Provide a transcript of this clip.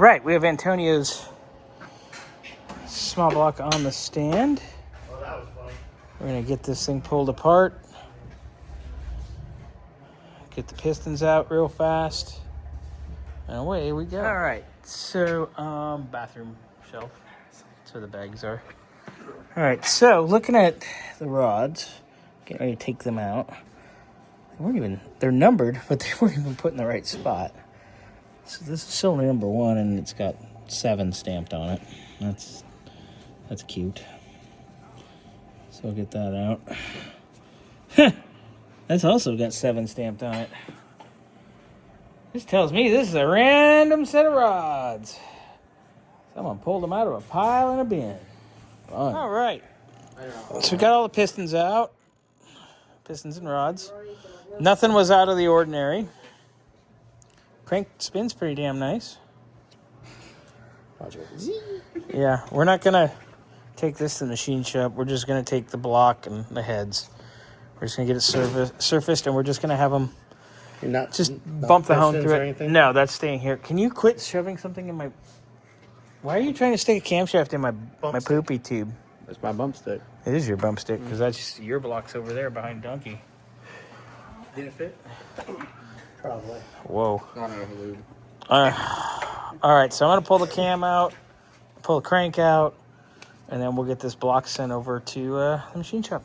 right, we have Antonio's small block on the stand. Oh, that was funny. We're going to get this thing pulled apart. Get the pistons out real fast. And away we go. All right, so bathroom shelf. That's where the bags are. All right, so looking at the rods, getting ready to take them out. They're numbered, but they weren't even put in the right spot. So this is cylinder number 1, and it's got 7 stamped on it. That's cute. So I'll get that out. That's also got 7 stamped on it. This tells me this is a random set of rods. Someone pulled them out of a pile in a bin. Fun. All right. So we got all the pistons out. Pistons and rods. Nothing was out of the ordinary. Crank spins pretty damn nice. Yeah, we're not going to take this to the machine shop. We're just going to take the block and the heads. We're just going to get it surfaced, and we're just going to have them bump the hone through it. No, that's staying here. Can you quit shoving something in my... Why are you trying to stick a camshaft in my poopy tube? That's my bump stick. It is your bump stick, because that's just your block's over there behind Donkey. Did it fit? Probably. Whoa. Not over lube. All right, so I'm going to pull the cam out, pull the crank out, and then we'll get this block sent over to the machine shop.